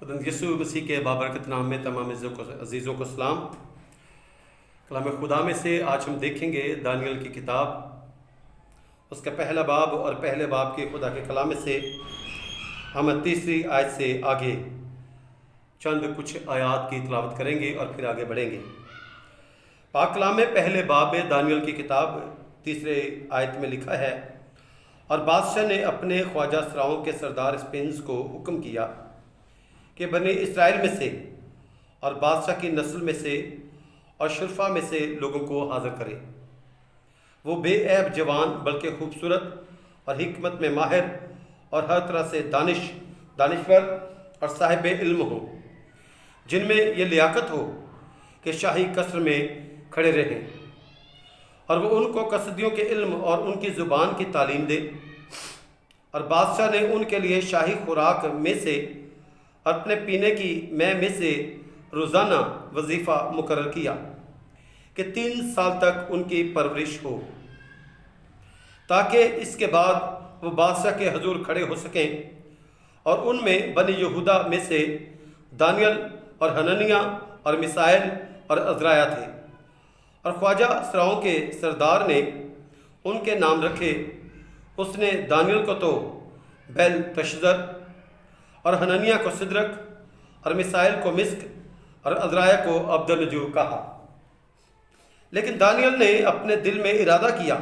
خداوند یسوع مسیح کے بابرکت نام میں تمام عزیزوں کو سلام۔ کلام خدا میں سے آج ہم دیکھیں گے دانیل کی کتاب، اس کا پہلا باب، اور پہلے باب کے خدا کے کلام میں سے ہم تیسری آیت سے آگے چند کچھ آیات کی تلاوت کریں گے اور پھر آگے بڑھیں گے۔ پاک کلام میں پہلے باب میں دانیل کی کتاب تیسرے آیت میں لکھا ہے، اور بادشاہ نے اپنے خواجہ سراؤں کے سردار اسپنز کو حکم کیا کہ بنی اسرائیل میں سے اور بادشاہ کی نسل میں سے اور شرفا میں سے لوگوں کو حاضر کرے۔ وہ بے عیب جوان بلکہ خوبصورت اور حکمت میں ماہر اور ہر طرح سے دانشور اور صاحب علم ہو، جن میں یہ لیاقت ہو کہ شاہی قصر میں کھڑے رہیں، اور وہ ان کو قصدیوں کے علم اور ان کی زبان کی تعلیم دے۔ اور بادشاہ نے ان کے لیے شاہی خوراک میں سے اپنے پینے کی میں سے روزانہ وظیفہ مقرر کیا کہ 3 سال تک ان کی پرورش ہو، تاکہ اس کے بعد وہ بادشاہ کے حضور کھڑے ہو سکیں۔ اور ان میں بنی یہودا میں سے دانیل اور حنانیہ اور میشائیل اور عزرائیل تھے، اور خواجہ سراؤں کے سردار نے ان کے نام رکھے۔ اس نے دانیل کو تو بیل تشذر اور حنانیہ کو صدرک اور میشائیل کو مسک اور عزرائیل کو عبدالنجو کہا۔ لیکن دانیل نے اپنے دل میں ارادہ کیا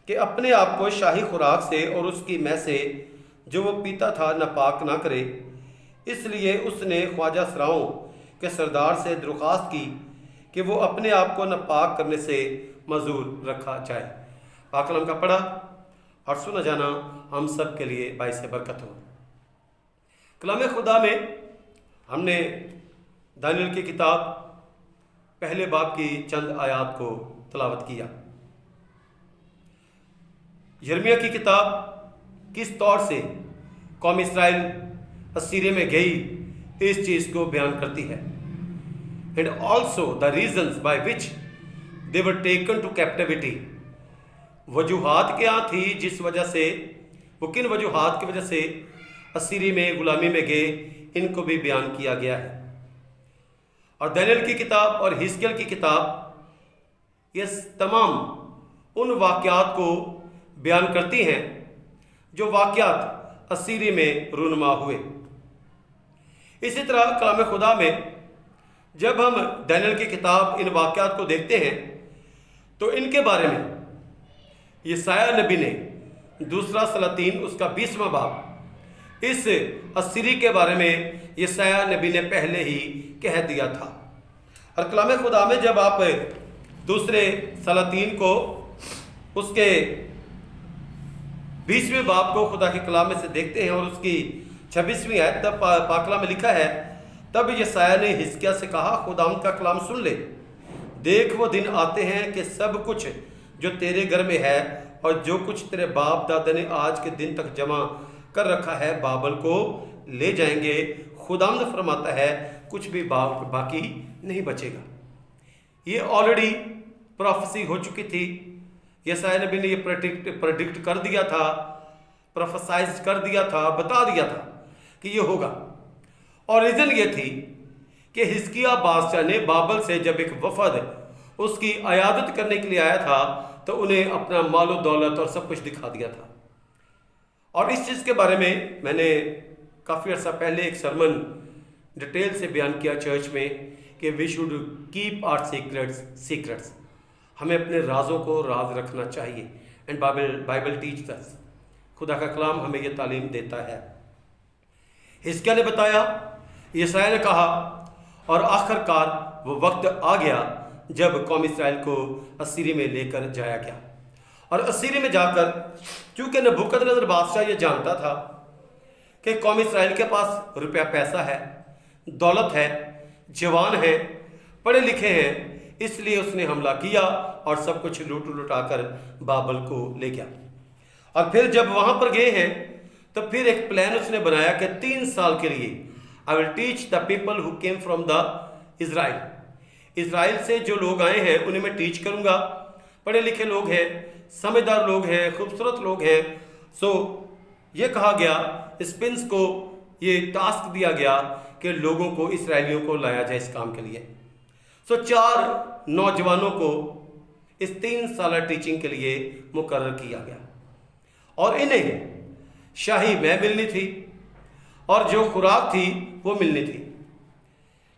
کہ اپنے آپ کو شاہی خوراک سے اور اس کی میں سے جو وہ پیتا تھا ناپاک نہ کرے۔ اس لیے اس نے خواجہ سراؤں کے سردار سے درخواست کی کہ وہ اپنے آپ کو ناپاک کرنے سے معذور رکھا جائے۔ پاک کلام کا پڑھا اور سنا جانا ہم سب کے لیے باعث برکت ہو۔ کلام خدا میں ہم نے دانیل کی کتاب پہلے باب کی چند آیات کو تلاوت کیا۔ یرمیہ کی کتاب کس طور سے قوم اسرائیل اسیرے میں گئی اس چیز کو بیان کرتی ہے، and also the reasons by which they were taken to captivity۔ وجوہات کیا تھی جس وجہ سے وہ کن وجوہات کی وجہ سے اسیری میں غلامی میں گئے، ان کو بھی بیان کیا گیا ہے۔ اور دانیل کی کتاب اور حزقیل کی کتاب یہ تمام ان واقعات کو بیان کرتی ہیں جو واقعات اسیری میں رونما ہوئے۔ اسی طرح کلام خدا میں جب ہم دانیل کی کتاب ان واقعات کو دیکھتے ہیں تو ان کے بارے میں یسایہ نبی نے دوسرا سلاطین اس کا 20واں باب اس اسیری کے بارے میں یسایہ نبی نے پہلے ہی کہہ دیا تھا۔ اور کلام خدا میں جب آپ دوسرے سلاطین کو اس کے 20ویں باب کو خدا کے کلام میں سے دیکھتے ہیں اور اس کی 26ویں آیت تب پاک کلام میں لکھا ہے، تب یسایہ نے حزقیہ سے کہا، خداوند کا کلام سن لے، دیکھ وہ دن آتے ہیں کہ سب کچھ جو تیرے گھر میں ہے اور جو کچھ تیرے باپ دادا نے آج کے دن تک جمع کر رکھا ہے بابل کو لے جائیں گے۔ خداوند فرماتا ہے کچھ بھی باقی نہیں بچے گا۔ یہ آلریڈی پروفیسی ہو چکی تھی، یسایہ نبی نے یہ پریڈکٹ کر دیا تھا، پروفیسائز کر دیا تھا، بتا دیا تھا کہ یہ ہوگا۔ اور ریزن یہ تھی کہ حزقیہ بادشاہ نے بابل سے جب ایک وفد اس کی عیادت کرنے کے لیے آیا تھا تو انہیں اپنا مال و دولت اور سب کچھ دکھا دیا تھا۔ اور اس چیز کے بارے میں نے کافی عرصہ پہلے ایک سرمن ڈیٹیل سے بیان کیا چرچ میں کہ we should keep our secrets, ہمیں اپنے رازوں کو راز رکھنا چاہیے۔ اینڈ بائبل ٹیچ اس، خدا کا کلام ہمیں یہ تعلیم دیتا ہے۔ حزقیہ نے بتایا، یسایہ نے کہا، اور آخر کار وہ وقت آ گیا جب قوم اسرائیل کو اسیری میں لے کر جایا گیا۔ اور اسیری میں جا کر چونکہ نبوکدنصر بادشاہ یہ جانتا تھا کہ قوم اسرائیل کے پاس روپیہ پیسہ ہے، دولت ہے، جوان ہیں، پڑھے لکھے ہیں، اس لیے اس نے حملہ کیا اور سب کچھ لٹا کر بابل کو لے گیا۔ اور پھر جب وہاں پر گئے ہیں تو پھر ایک پلان اس نے بنایا کہ 3 سال کے لیے I will teach the people who came from the Israel، اسرائیل سے جو لوگ آئے ہیں انہیں میں ٹیچ کروں گا، پڑھے لکھے لوگ ہیں، سمجھدار لوگ ہیں، خوبصورت لوگ ہیں۔ سو یہ کہا گیا اسپنس کو یہ ٹاسک دیا گیا کہ لوگوں کو، اسرائیلیوں کو لایا جائے اس کام کے لیے۔ سو 4 نوجوانوں کو اس 3 سالہ ٹیچنگ کے لیے مقرر کیا گیا، اور انہیں شاہی میں ملنی تھی اور جو خوراک تھی وہ ملنی تھی۔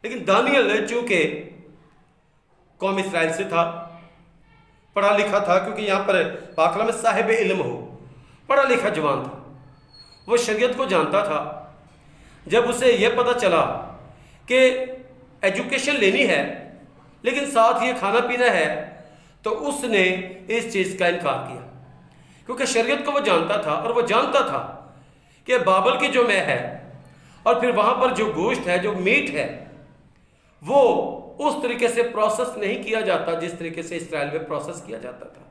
لیکن دانیل چونکہ قوم اسرائیل سے تھا، پڑھا لکھا تھا، کیونکہ یہاں پر پاک کلام میں صاحب علم ہو، پڑھا لکھا جوان تھا، وہ شریعت کو جانتا تھا۔ جب اسے یہ پتہ چلا کہ ایجوکیشن لینی ہے لیکن ساتھ یہ کھانا پینا ہے، تو اس نے اس چیز کا انکار کیا، کیونکہ شریعت کو وہ جانتا تھا، اور وہ جانتا تھا کہ بابل کی جو میں ہے اور پھر وہاں پر جو گوشت ہے، جو میٹ ہے، وہ اس طریقے سے پروسیس نہیں کیا جاتا جس طریقے سے اسرائیل میں پروسیس کیا جاتا تھا۔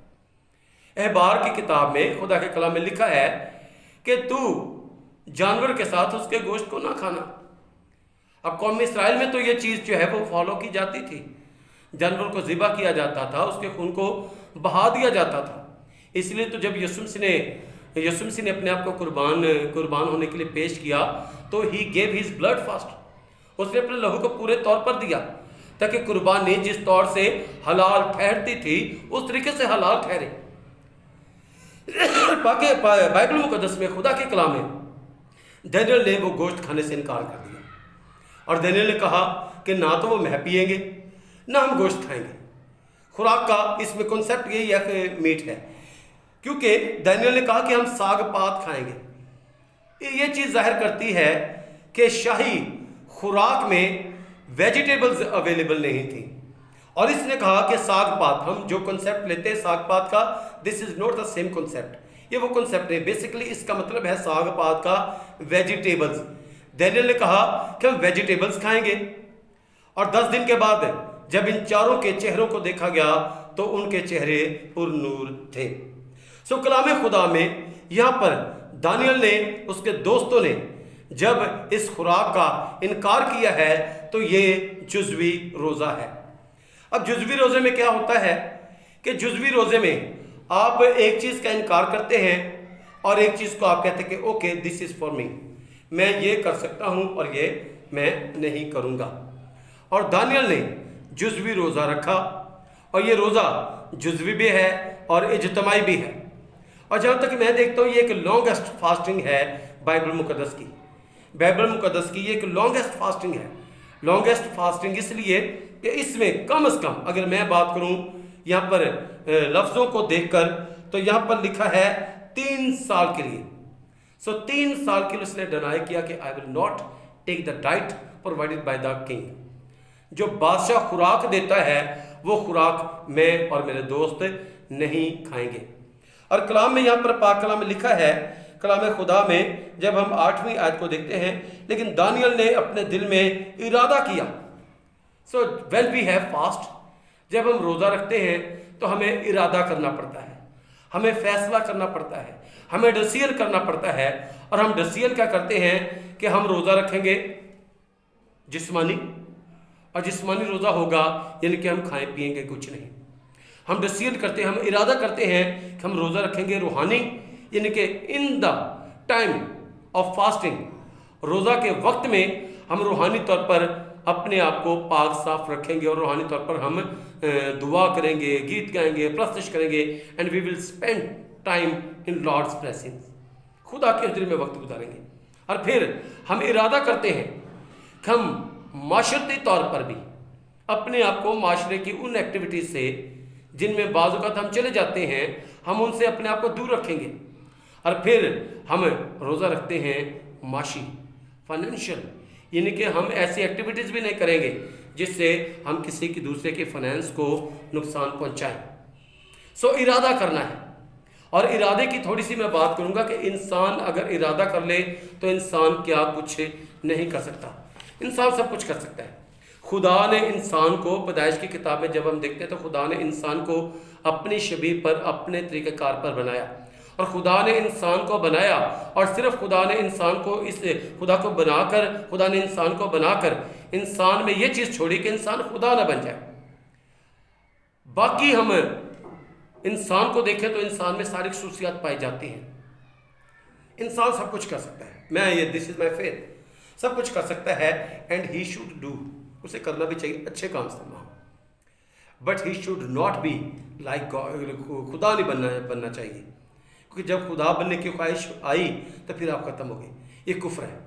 احبار کی کتاب میں خدا کے کلام میں لکھا ہے کہ تو جانور کے ساتھ اس کے گوشت کو نہ کھانا۔ اب قوم اسرائیل میں تو یہ چیز جو ہے وہ فالو کی جاتی تھی، جانور کو ذبح کیا جاتا تھا، اس کے خون کو بہا دیا جاتا تھا۔ اس لیے تو جب یسوع مسیح نے اپنے آپ کو قربان ہونے کے لیے پیش کیا تو ہی گیو ہز بلڈ فاسٹ، اس نے اپنے لہو کو پورے طور پر دیا تاکہ قربانی جس طور سے حلال ٹھہرتی تھی اس طریقے سے حلال ٹھہرے۔ بائبل مقدس میں خدا کے کلام میں دانیل نے وہ گوشت کھانے سے انکار کر دیا، اور دانیل نے کہا کہ نہ تو وہ مہ پیئیں گے نہ ہم گوشت کھائیں گے۔ خوراک کا اس میں کنسیپٹ یہی ہے کہ میٹ ہے، کیونکہ دانیل نے کہا کہ ہم ساگ پات کھائیں گے۔ یہ چیز ظاہر کرتی ہے کہ شاہی خوراک میں ویجیٹیبلز اویلیبل نہیں تھی، اور اس نے کہا کہ ساگ پات، ہم جو کنسیپٹ لیتے ہیں ساگ پات کا، this is not the same concept, یہ وہ کنسیپٹ نہیں، بیسیکلی اس کا مطلب ہے ساگ پات کا ویجیٹیبلز۔ دانیل نے کہا کہ ہم ویجیٹیبلز کھائیں گے، اور 10 دن کے بعد جب ان چاروں کے چہروں کو دیکھا گیا تو ان کے چہرے پر نور تھے۔ سو کلام خدا میں یہاں پر دانیل نے، اس کے دوستوں نے جب اس خوراک کا انکار کیا ہے تو یہ جزوی روزہ ہے۔ اب جزوی روزے میں کیا ہوتا ہے کہ جزوی روزے میں آپ ایک چیز کا انکار کرتے ہیں اور ایک چیز کو آپ کہتے ہیں کہ okay this is for me, میں یہ کر سکتا ہوں اور یہ میں نہیں کروں گا۔ اور دانیل نے جزوی روزہ رکھا، اور یہ روزہ جزوی بھی ہے اور اجتماعی بھی ہے، اور جہاں تک میں دیکھتا ہوں یہ ایک لانگسٹ فاسٹنگ ہے بائبل مقدس کی۔ بائبل مقدس کی یہ ایک لانگسٹ فاسٹنگ ہے۔ لانگسٹ فاسٹنگ اس لیے کہ اس میں کم از کم، اگر میں بات کروں یہاں پر لفظوں کو دیکھ کر، تو یہاں پر لکھا ہے 3 سال کے لیے۔ سو 3 سال کے لیے اس نے ڈینائی کیا کہ I will not take the diet provided by the king. جو بادشاہ خوراک دیتا ہے وہ خوراک میں اور میرے دوست نہیں کھائیں گے۔ اور کلام میں یہاں پر پاک کلام میں لکھا ہے، کلام خدا میں جب ہم 8ویں آیت کو دیکھتے ہیں، لیکن دانیل نے اپنے دل میں ارادہ کیا۔ So when we have fast, جب ہم روزہ رکھتے ہیں تو ہمیں ارادہ کرنا پڑتا ہے، ہمیں فیصلہ کرنا پڑتا ہے، ہمیں ڈیسیژن کرنا پڑتا ہے، اور ہم ڈیسیژن کیا کرتے ہیں کہ ہم روزہ رکھیں گے جسمانی، اور جسمانی روزہ ہوگا یعنی کہ ہم کھائیں پیئیں گے کچھ نہیں۔ ہم ڈیسیژن کرتے ہیں، ہم ارادہ کرتے ہیں کہ ہم روزہ رکھیں گے روحانی، یعنی کہ ان دا ٹائم آف فاسٹنگ، روزہ کے وقت میں ہم روحانی طور پر اپنے آپ کو پاک صاف رکھیں گے، اور روحانی طور پر ہم دعا کریں گے، گیت گائیں گے، پرستش کریں گے، and we will spend time in Lord's presence, خدا کے حضور میں وقت گزاریں گے۔ اور پھر ہم ارادہ کرتے ہیں کہ ہم معاشرتی طور پر بھی اپنے آپ کو معاشرے کی ان ایکٹیویٹیز سے جن میں بعض اوقات ہم چلے جاتے ہیں، ہم ان سے اپنے آپ کو دور رکھیں گے۔ اور پھر ہم روزہ رکھتے ہیں معاشی، فائنینشیل، یعنی کہ ہم ایسی ایکٹیویٹیز بھی نہیں کریں گے جس سے ہم کسی کی دوسرے کے فائنینس کو نقصان پہنچائیں۔ سو ارادہ کرنا ہے، اور ارادے کی تھوڑی سی میں بات کروں گا کہ انسان اگر ارادہ کر لے تو انسان کیا کچھ نہیں کر سکتا، انسان سب کچھ کر سکتا ہے۔ خدا نے انسان کو، پیدائش کی کتاب میں جب ہم دیکھتے ہیں تو خدا نے انسان کو اپنی شبیہ پر، اپنے طریقہ کار پر بنایا، اور خدا نے انسان کو بنایا، اور صرف خدا نے انسان کو خدا نے انسان کو بنا کر انسان میں یہ چیز چھوڑی کہ انسان خدا نہ بن جائے۔ باقی ہم انسان کو دیکھیں تو انسان میں ساری خصوصیات پائی جاتی ہیں، انسان سب کچھ کر سکتا ہے۔ میں یہ دس از مائی فیتھ، सब कुछ कर सकता है, एंड ही शुड डू, उसे करना भी चाहिए अच्छे काम से, but he should not be like God, खुदा नहीं बनना चाहिए, क्योंकि जब खुदा बनने की ख्वाहिश आई तो फिर आप खत्म हो गए, ये कुफ्र है।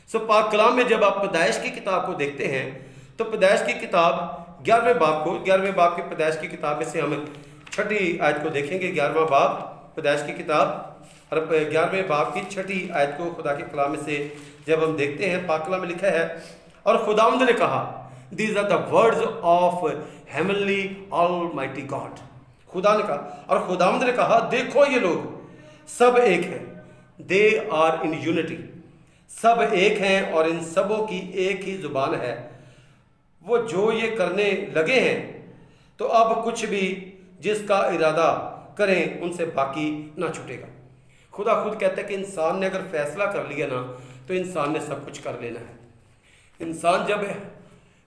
सो पाक कलाम में जब आप पैदाइश की किताब को देखते हैं तो पैदाइश की किताब 11वें बाब की पैदाइश की किताब में से हम 6ठी आयत को देखेंगे। 11वां बाब पैदाइश की किताब और 11वें बाब की 6ठी आयत को खुदा के कलाम में से जब हम देखते हैं, पाक कलाम में लिखा है, और खुदावंद ने कहा, these are the words of heavenly almighty God, खुदा ने कहा, और खुदावंद ने कहा, देखो ये लोग सब एक हैं, दे आर इन यूनिटी, सब एक हैं और इन सबों की एक ही जुबान है, वो जो ये करने लगे हैं तो अब कुछ भी जिसका इरादा करें उनसे बाकी ना छूटेगा। खुदा खुद कहता है कि इंसान ने अगर फैसला कर लिया ना तो इंसान ने सब कुछ कर लेना है। इंसान जब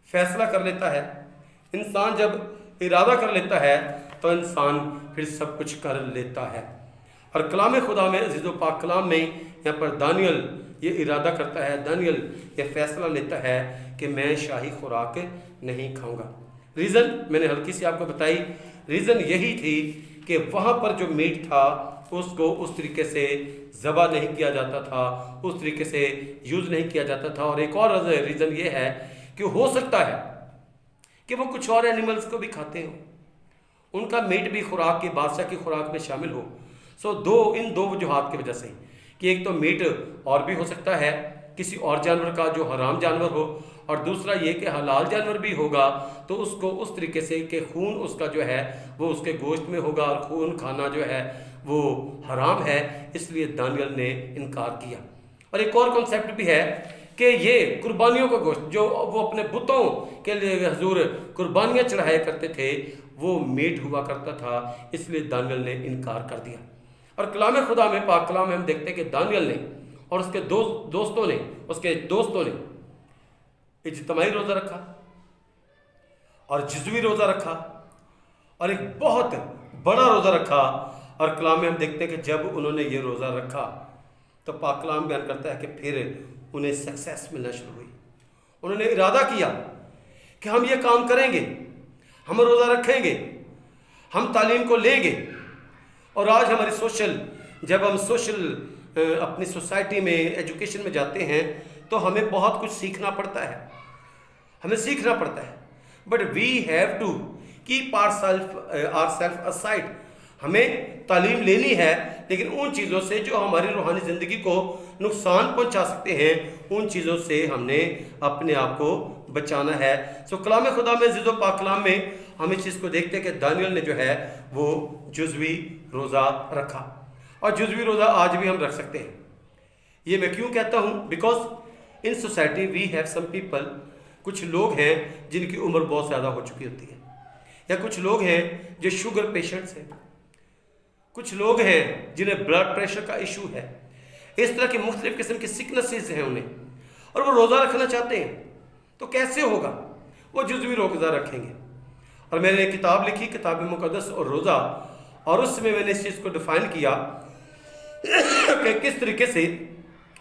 फैसला कर लेता है, इंसान जब इरादा कर लेता है तो इंसान फिर सब कुछ कर लेता है। और कलाम खुदा में अज़ीज़ो पाक कलाम में यहाँ पर दानियल ये इरादा करता है, दानियल ये फैसला लेता है कि मैं शाही खुराक नहीं खाऊंगा। रीज़न मैंने हल्की सी आपको बताई, रीज़न यही थी कि वहाँ पर जो मीट था उसको उस तरीके से ज़बह नहीं किया जाता था, उस तरीके से यूज़ नहीं किया जाता था। और एक और रीज़न ये है कि हो सकता है कि वो कुछ और एनिमल्स को भी खाते हो, उनका मीट भी खुराक की, बादशाह की खुराक में शामिल हो। सो इन दो वजूहात की वजह से कि एक तो मीट और भी हो सकता है किसी और जानवर का जो हराम जानवर हो, और दूसरा ये कि हलाल जानवर भी होगा तो उसको उस तरीके से कि खून उसका जो है वो उसके गोश्त में होगा, और खून खाना जो है वो हराम है, इसलिए दानियल ने इनकार किया। और एक और कॉन्सेप्ट भी है कि ये कुर्बानियों का गोश्त जो वो अपने बुतों के लिए हजूर कुर्बानियाँ चढ़ाया करते थे वो मीट हुआ करता था, इसलिए दानियल ने इनकार कर दिया। और कलाम खुदा में, पाक कलाम में हम देखते हैं कि दानियल ने और उसके उसके दोस्तों ने इज्तिमाई रोज़ा रखा और जुज़वी रोज़ा रखा और एक बहुत बड़ा रोज़ा रखा। और कलाम में हम देखते हैं कि जब उन्होंने ये रोज़ा रखा तो पाक कलाम बयान करता है कि फिर उन्हें सक्सेस मिलना शुरू हुई। उन्होंने इरादा किया कि हम ये काम करेंगे, हम रोज़ा रखेंगे, हम तालीम को लेंगे। और आज हमारी जब हम अपनी सोसाइटी में, एजुकेशन में जाते हैं तो हमें बहुत कुछ सीखना पड़ता है, but we have to keep our self aside. हमें तालीम लेनी है, लेकिन उन चीज़ों से जो हमारी रूहानी ज़िंदगी को नुकसान पहुंचा सकते हैं, उन चीज़ों से हमने अपने आप को बचाना है। सो कलाम खुदा में अज़ीज़ो पाक कलाम में हम इस चीज़ को देखते हैं कि दानियल ने जो है वो जुज़वी रोज़ा रखा, और जुज़वी रोज़ा आज भी हम रख सकते हैं। ये मैं क्यों कहता हूँ? Because in society we have some people, कुछ लोग हैं जिनकी उम्र बहुत ज़्यादा हो चुकी होती है, या कुछ लोग हैं जो शुगर पेशेंट्स हैं, कुछ लोग हैं जिन्हें ब्लड प्रेशर का इशू है, इस तरह की मुख्तलिफ किस्म की सिकनेसेस हैं उन्हें, और वो रोज़ा रखना चाहते हैं। तो कैसे होगा? वो जुज़वी रोज़ा रखेंगे। और मैंने एक किताब लिखी, किताब मुक़द्दस और रोज़ा, और उसमें मैंने इस चीज़ को डिफ़ाइन किया कि किस तरीके से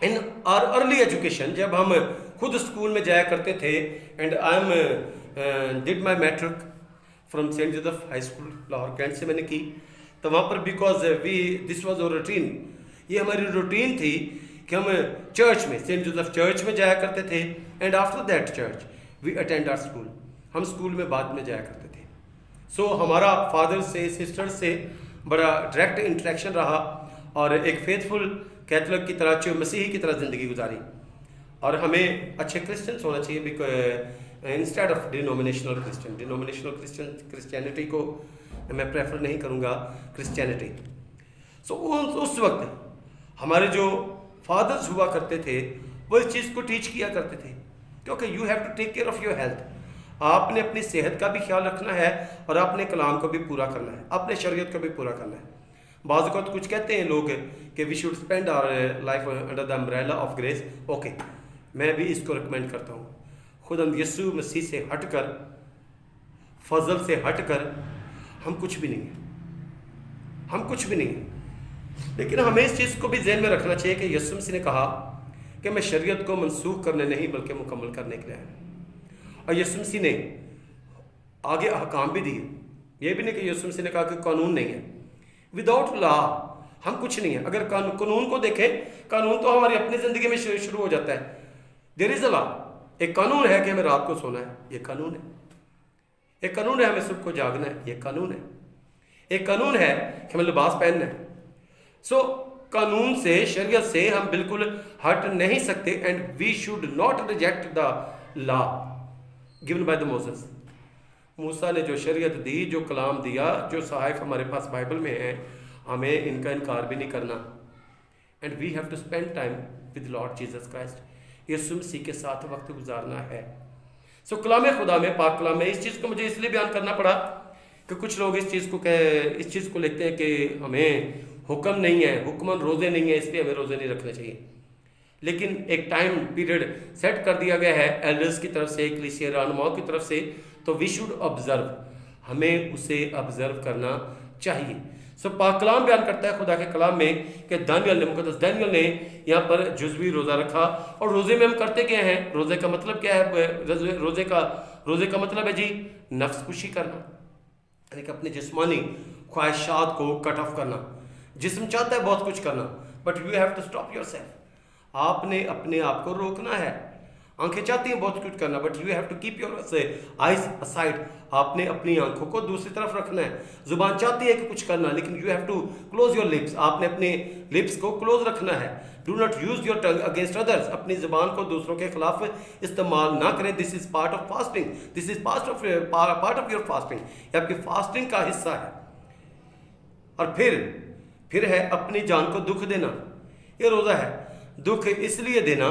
इन आर अर्ली एजुकेशन, जब हम खुद स्कूल में जाया करते थे, and I am did my matric from Saint Joseph high school Lahore cantt से मैंने की। तो वहाँ पर because this was our routine, ये हमारी रूटीन थी कि हम चर्च में, सेंट जोसेफ चर्च में जाया करते थे, and after that church we attend our school, हम स्कूल में बाद में जाया करते थे। सो हमारा फादर से, सिस्टर से बड़ा डायरेक्ट इंटरेक्शन रहा, और एक फेथफुल कैथोलिक की तरह, मसीही की तरह ज़िंदगी गुजारी। और हमें अच्छे क्रिश्चियंस होना चाहिए, because instead of denominational Christianity को मैं प्रेफर नहीं करूँगा, क्रिश्चियनिटी। सो उस वक्त हमारे जो फादर्स हुआ करते थे वो इस चीज़ को टीच किया करते थे, क्योंकि you have to take care of your health. आपने अपनी सेहत का भी ख्याल रखना है, और अपने कलाम को भी पूरा करना है, अपने शरीयत को भी पूरा करना है। बाज़ को कुछ कहते हैं लोग कि we should spend our life under the umbrella of grace. Okay, मैं भी इसको रिकमेंड करता हूँ। खुद यीशु मसीह से हटकर, फजल से हटकर हम कुछ भी नहीं हैं, लेकिन हमें इस चीज़ को भी ज़हन में रखना चाहिए कि यीशु मसीह ने कहा कि मैं शरीयत को मनसूख करने नहीं बल्कि मुकम्मल करने के लिए आया। और यीशु मसीह ने आगे अहकाम भी दिए। ये भी नहीं कि यीशु मसीह ने कहा कि कानून नहीं है। विदाउट लॉ हम कुछ नहीं है। अगर कानून को देखें, कानून तो हमारी अपनी ज़िंदगी में शुरू हो जाता है। There is a law. एक कानून है कि हमें रात को सोना है, ये कानून है। एक कानून है हमें सुबह को जागना है, ये कानून है। एक कानून है कि हमें लिबास पहनना है। सो कानून से, शरीयत से हम बिल्कुल हट नहीं सकते। And we should not reject the law given by the Moses. Musa ने जो शरीयत दी, जो कलाम दिया, जो सहायक हमारे पास बाइबल में है, हमें इनका इनकार भी नहीं करना। And we have to spend time with Lord Jesus Christ. Yeshu Masih के साथ वक्त गुजारना है। सो कलाम खुदा में, पाक कलाम में, इस चीज़ को मुझे इसलिए बयान करना पड़ा कि कुछ लोग इस चीज़ को लिखते हैं कि हमें हुक्म नहीं है, हुक्मन रोज़े नहीं है, इसलिए हमें रोज़े नहीं रखने चाहिए। लेकिन एक टाइम पीरियड सेट कर दिया गया है एल्डर्स की तरफ से, कलीसिया रहनुमाओं की तरफ से, तो वी शुड ऑब्जर्व, हमें उसे ऑब्जर्व करना चाहिए। सो पाक कलाम बयान करता है खुदा के कलाम में कि दानियल ने, मुकद्दस दानियल ने यहाँ पर जुज़वी रोज़ा रखा। और रोज़े में हम करते क्या हैं? रोज़े का मतलब क्या है? रोज़े का मतलब है जी नफ्स खुशी करना, यानी कि अपनी जिस्मानी ख्वाहिशात को कट ऑफ करना। जिस्म चाहता है बहुत कुछ करना, but you have to stop yourself. आपने अपने आप को रोकना है। आंखें चाहती हैं बहुत कुछ करना, but you have to keep your eyes aside. आपने अपनी आंखों को दूसरी तरफ रखना है। जुबान चाहती है कि कुछ करना, लेकिन you have to close your lips. आपने अपने लिप्स को क्लोज रखना है। Do not use your tongue against others. अपनी जुबान को दूसरों के खिलाफ इस्तेमाल ना करें। This is part of fasting. This is part of your fasting. ये आपकी फास्टिंग का हिस्सा है। और फिर है अपनी जान को दुख देना। ये रोज़ा है। दुख इसलिए देना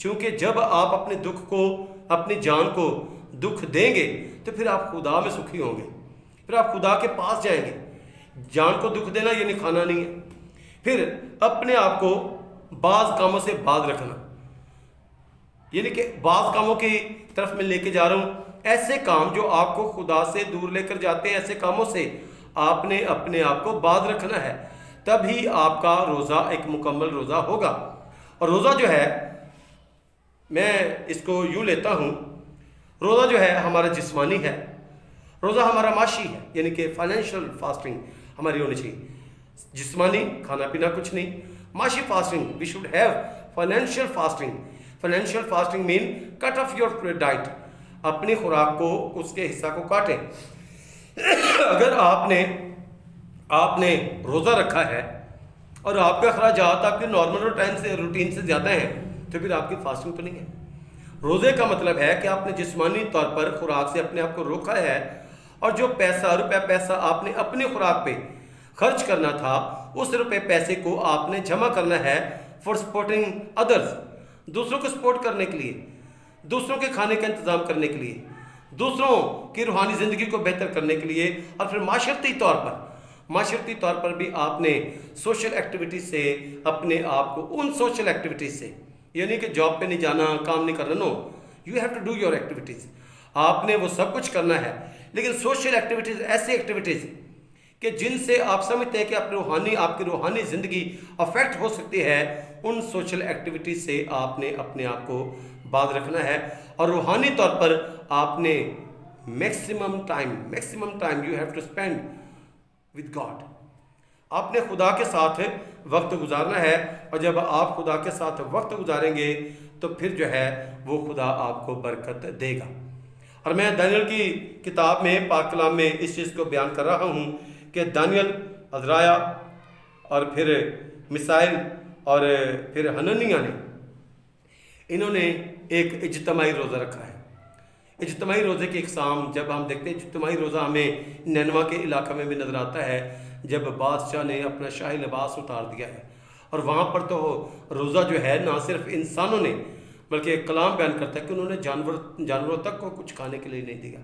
क्योंकि जब आप अपने दुख को, अपनी जान को दुख देंगे तो फिर आप खुदा में सुखी होंगे, फिर आप खुदा के पास जाएंगे। जान को दुख देना यानी खाना नहीं है। फिर अपने आप को बाज़ कामों से बाज रखना, यानी कि बाज़ कामों की तरफ मैं लेके जा रहा हूँ, ऐसे काम जो आपको खुदा से दूर लेकर जाते हैं, ऐसे कामों से आपने अपने आप को बाज रखना है। तभी आपका रोज़ा एक मुकम्मल रोज़ा होगा। और रोज़ा जो है, मैं इसको यूँ लेता हूँ, रोज़ा जो है हमारा जिस्मानी है, रोज़ा हमारा माशी है, यानी कि फाइनेंशियल फास्टिंग हमारी होनी चाहिए। जिस्मानी खाना पीना कुछ नहीं, माशी fasting we should have financial fasting. Financial fasting mean cut off your diet. अपनी खुराक को, उसके हिस्सा को काटें। अगर आपने रोज़ा रखा है और आपका अखराजात आपके नॉर्मल रूटीन से ज़्यादा हैं, तो फिर आपकी फास्टिंग तो नहीं है। रोज़े का मतलब है कि आपने जिस्मानी तौर पर खुराक से अपने आप को रोका है, और जो पैसा आपने अपनी खुराक पे खर्च करना था, उस रुपए पैसे को आपने जमा करना है फॉर सपोर्टिंग अदर्स, दूसरों को सपोर्ट करने के लिए, दूसरों के खाने का इंतज़ाम करने के लिए, दूसरों की रूहानी ज़िंदगी को बेहतर करने के लिए। और फिर माशरती तौर पर भी आपने सोशल एक्टिविटीज़ से अपने आप को, उन सोशल एक्टिविटीज़ से, यानी कि जॉब पे नहीं जाना, काम नहीं करना, no, you have to do your activities. आपने वो सब कुछ करना है, लेकिन सोशल एक्टिविटीज़ ऐसी एक्टिविटीज़ कि जिनसे आप समझते हैं कि आपकी रूहानी ज़िंदगी अफेक्ट हो सकती है, उन सोशल एक्टिविटीज़ से आपने अपने आप को बाज रखना है। और रूहानी तौर पर आपने maximum time you have to spend with God. आपने खुदा के साथ वक्त गुजारना है, और जब आप खुदा के साथ वक्त गुजारेंगे तो फिर जो है वो खुदा आपको बरकत देगा। और मैं दानियल की किताब में, पाक कलाम में इस चीज़ को बयान कर रहा हूँ कि दानियल, अज़राया और फिर मिसाइल और फिर हननिया ने, इन्होंने एक इज्तिमाई रोज़ा रखा है। इज्तिमाई रोज़े की इक़साम जब हम देखते हैं, इज्तिमाई रोज़ा हमें नैनवा के इलाके में भी नज़र आता है, जब बादशाह ने अपना शाही लिबास उतार दिया है। और वहाँ पर तो रोज़ा जो है ना सिर्फ इंसानों ने, बल्कि एक कलाम बयान करता है कि उन्होंने जानवरों तक को कुछ खाने के लिए नहीं दिया।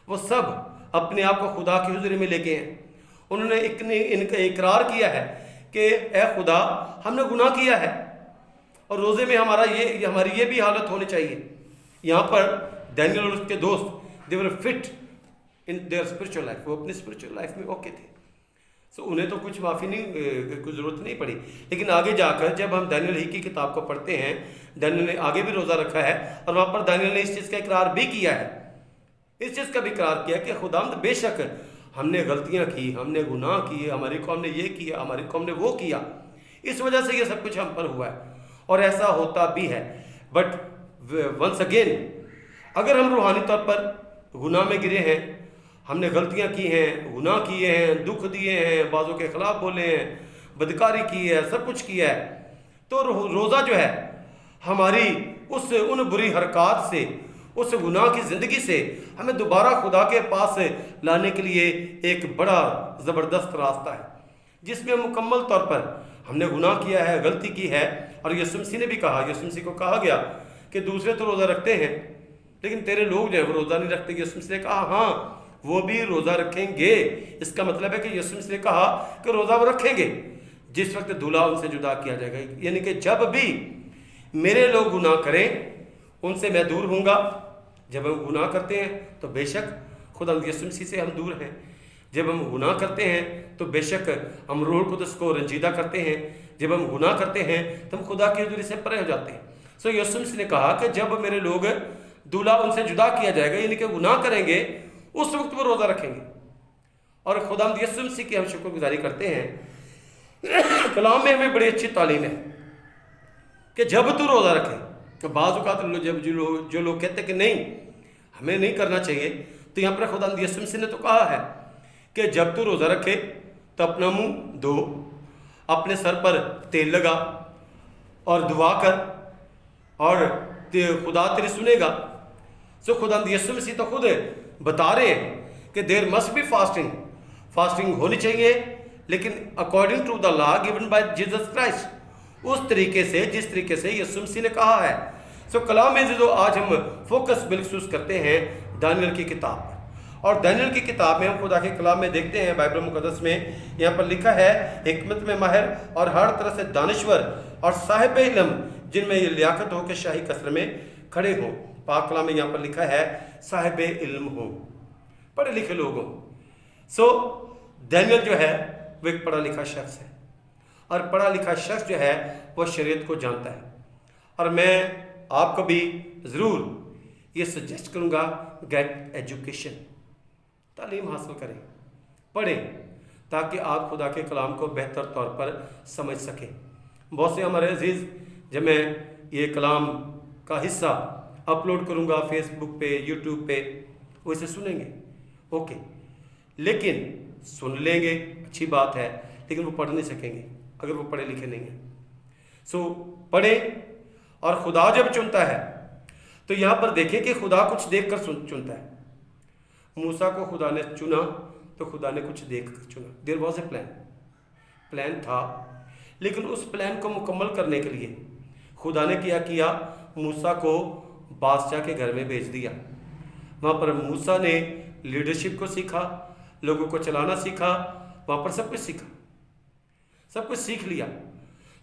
वो सब अपने आप को खुदा की हुज़ूरी में लेके हैं। उन्होंने इनका इकरार किया है कि ए खुदा, हमने गुनाह किया है, और रोज़े में हमारी ये भी हालत होनी चाहिए। यहाँ पर दानियल और उसके दोस्त, they were fit in their spiritual life, वो अपनी स्पिरिचुअल लाइफ में ओके थे। सो उन्हें तो कुछ माफ़ी नहीं, कुछ ज़रूरत नहीं पड़ी। लेकिन आगे जाकर जब हम दानियल ही की किताब को पढ़ते हैं, दानियल ने आगे भी रोज़ा रखा है और वहाँ पर दानियल ने इस चीज़ का इकरार भी किया है, इस चीज़ का भी इकरार किया कि खुदावंद बेशक हमने गलतियाँ की, हमने गुनाह किए, हमारी कौम ने ये किया, हमारी कौम ने वो किया, इस वजह से ये सब कुछ हम पर हुआ है। और ऐसा होता भी है। बट वंस अगेन, अगर हम रूहानी तौर पर गुनाह में गिरे हैं, हमने गलतियां की हैं, गुनाह किए हैं, दुख दिए हैं, बाज़ों के खिलाफ बोले हैं, बदकारी की है, सब कुछ किया है, तो रोज़ा जो है हमारी उन बुरी हरकत से, उस गुनाह की ज़िंदगी से हमें दोबारा खुदा के पास लाने के लिए एक बड़ा ज़बरदस्त रास्ता है, जिसमें मुकम्मल तौर पर हमने गुनाह किया है, गलती की है। और यीशु मसीह ने भी कहा, यीशु मसीह को कहा गया कि दूसरे तो रोज़ा रखते हैं लेकिन तेरे लोग जो है वो रोज़ा नहीं रखते। यीशु मसीह ने कहा हाँ, वो भी रोज़ा रखेंगे। इसका मतलब है कि यीशु मसीह ने कहा कि रोज़ा वो रखेंगे जिस वक्त दूल्हा उनसे जुदा किया जाएगा, यानी कि जब भी मेरे लोग गुनाह करें उनसे मैं दूर हूँगा। जब हम गुनाह करते हैं तो बेशक खुदा यीशु मसीह से हम दूर हैं, जब हम गुनाह करते हैं तो बेशक हम रूह कुदस को रंजीदा करते हैं, जब हम गुनाह करते हैं तो हम खुदा की हज़ूरी से परे हो जाते हैं। सो यीशु मसीह ने कहा कि जब मेरे लोग दूल्हा उनसे जुदा किया जाएगा, यानी कि गुनाह करेंगे, उस वक्त वो रोज़ा रखेंगे। और खुदा यीशु मसीह की हम शुक्रगुजारी करते हैं। कलाम में हमें बड़ी अच्छी तालीम है कि जब तू रोज़ा रखे, तो बाज़ औक़ात जब जो लोग कहते हैं कि नहीं हमें नहीं करना चाहिए, तो यहाँ पर खुदा यीशु मसीह ने तो कहा है कि जब तू रोज़ा रखे तो अपना मुंह धो, अपने सर पर तेल लगा और दुआ कर, और खुदा तेरी सुनेगा। सो खुदा यीशु मसीह तो खुद बता रहे हैं कि देयर मस्ट बी फास्टिंग होनी चाहिए, लेकिन according to the law given by Jesus Christ, उस तरीके से जिस तरीके से यीशु मसीह ने कहा है। सो कलाम में जो आज हम फोकस बिलखसूस करते हैं दानियल की किताब पर, और दानियल की किताब में हम खुदा के कलाम में देखते हैं, बाइबल मुकद्दस में यहाँ पर लिखा है हिकमत में माहिर और हर तरह से दानिश्वर और साहिब इल्म, जिनमें ये लियाकत हो कि शाही कसर में खड़े हों। पाक कलाम में यहाँ पर लिखा है साहिब इल्म हो, पढ़े लिखे लोग हों। सो दानियल जो है वो एक पढ़ा लिखा शख्स है, और पढ़ा लिखा शख्स जो है वो शरीयत को जानता है। और मैं आपको भी ज़रूर ये सजेस्ट करूँगा, गेट एजुकेशन, तालीम हासिल करें, पढ़ें, ताकि आप खुदा के कलाम को बेहतर तौर पर समझ सकें। बहुत से हमारे अजीज़, जब मैं ये कलाम का हिस्सा अपलोड करूँगा फेसबुक पे, यूट्यूब पे, वो इसे सुनेंगे, ओके, लेकिन सुन लेंगे, अच्छी बात है, लेकिन वो पढ़ नहीं सकेंगे अगर वो पढ़े लिखे नहीं हैं। सो पढ़ें, और खुदा जब चुनता है तो यहाँ पर देखें कि खुदा कुछ देख कर चुनता है। मूसा को खुदा ने चुना तो खुदा ने कुछ देख कर चुना। देयर वॉज ए प्लान था, लेकिन उस प्लान को मुकम्मल करने के लिए खुदा ने क्या किया, मूसा को बादशाह के घर में भेज दिया। वहाँ पर मूसा ने लीडरशिप को सीखा, लोगों को चलाना सीखा, वहाँ पर सब कुछ सीखा, सब कुछ सीख लिया।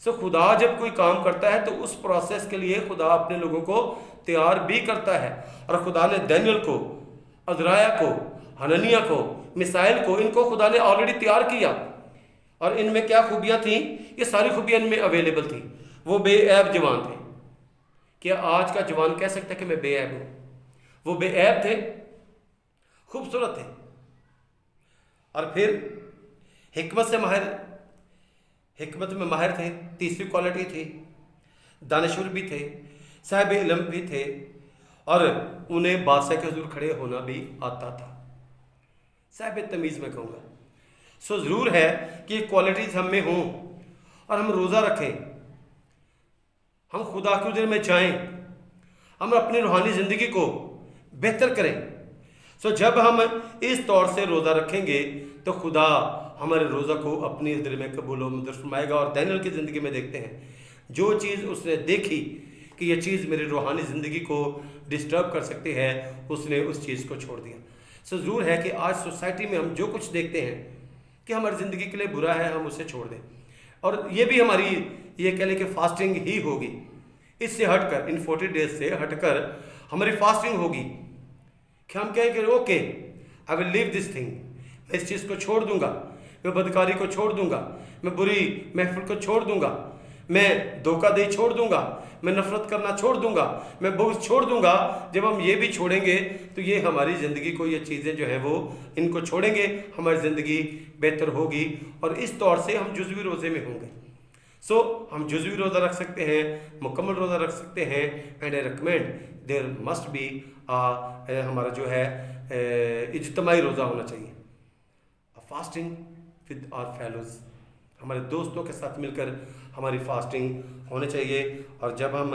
सो खुदा जब कोई काम करता है तो उस प्रोसेस के लिए खुदा अपने लोगों को तैयार भी करता है। और खुदा ने दानियल को, अज़राया को, हननिया को, मिसाइल को, इनको खुदा ने ऑलरेडी तैयार किया। और इनमें क्या खूबियाँ थीं, ये सारी खूबियाँ इनमें अवेलेबल थी। वो बेऐब जवान थे। क्या आज का जवान कह सकता है कि मैं बेऐब हूँ? वो बेऐब थे, खूबसूरत थे, और फिर हिकमत में माहिर थे, तीसरी क्वालिटी थी, दानिशवर भी थे, साहिब इल्म भी थे, और उन्हें बादशाह के हुजूर खड़े होना भी आता था। साहिब तमीज़ में कहूँगा। सो ज़रूर है कि क्वालिटीज़ हम में हों, और हम रोज़ा रखें, हम खुदा के हुजूर में जाएं, हम अपनी रूहानी ज़िंदगी को बेहतर करें। सो जब हम इस तौर से रोज़ा रखेंगे तो खुदा हमारे रोज़ा को अपनी हज़ूरी में कबूल व मंजूर फरमाएगा। और दानियल की ज़िंदगी में देखते हैं, जो चीज़ उसने देखी कि ये चीज़ मेरी रूहानी ज़िंदगी को डिस्टर्ब कर सकती है, उसने उस चीज़ को छोड़ दिया। सो ज़रूर है कि आज सोसाइटी में हम जो कुछ देखते हैं कि हमारी ज़िंदगी के लिए बुरा है, हम उसे छोड़ दें। और ये भी हमारी ये कह लें कि फास्टिंग ही होगी। इससे हटकर, इन 40 डेज से हटकर हमारी फास्टिंग होगी कि हम कहें कि okay, I will leave this thing, मैं इस चीज़ को छोड़ दूंगा, मैं बदकारी को छोड़ दूंगा, मैं बुरी महफिल को छोड़ दूंगा, मैं धोखाधड़ी छोड़ दूंगा, मैं नफरत करना छोड़ दूंगा, मैं बुग़्ज़ छोड़ दूंगा। जब हम ये भी छोड़ेंगे तो ये हमारी ज़िंदगी को, ये चीज़ें जो है वो इनको छोड़ेंगे, हमारी ज़िंदगी बेहतर होगी और इस तौर से हम जुज़वी रोज़े में होंगे। हम जुज़वी रोज़ा रख सकते हैं, मुकम्मल रोज़ा रख सकते हैं। And I recommend there must be हमारा जो है इज्तिमाई रोज़ा होना चाहिए, फास्टिंग विद आवर फेलोज़, हमारे दोस्तों के साथ मिलकर हमारी फास्टिंग होनी चाहिए। और जब हम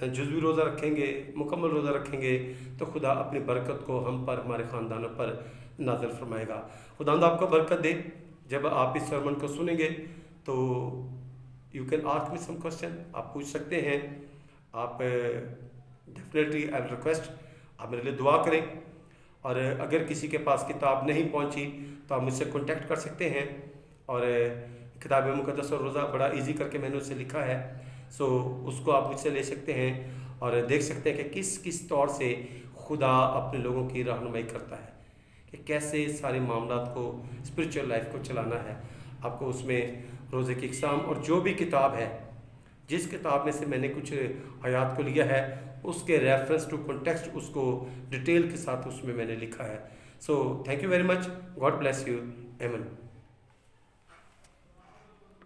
जुज़वी रोज़ा रखेंगे, मुकम्मल रोज़ा रखेंगे तो खुदा अपनी बरकत को हम पर, हमारे ख़ानदानों पर नाज़िल फरमाएगा। खुदावंद आपको बरकत दे। जब आप इस सरमन को सुनेंगे तो you can ask me some question, आप पूछ सकते हैं। आप डेफिनेटली आई विल रिक्वेस्ट आप मेरे लिए दुआ करें। और अगर किसी के पास किताब नहीं पहुंची तो आप मुझसे कांटेक्ट कर सकते हैं। और किताब मुक़द्दस और रोज़ा बड़ा इजी करके मैंने उसे लिखा है, उसको आप मुझसे ले सकते हैं और देख सकते हैं कि किस किस तौर से खुदा अपने लोगों की रहनुमाई करता है, कि कैसे सारे मामलात को, स्पिरिचुअल लाइफ को चलाना है। आपको उसमें रोज़े की इक़साम और जो भी किताब है, जिस किताब में से मैंने कुछ आयात को लिया है उसके रेफरेंस टू कॉन्टेक्स्ट, उसको डिटेल के साथ उसमें मैंने लिखा है। Thank you very much, God bless you, आमीन।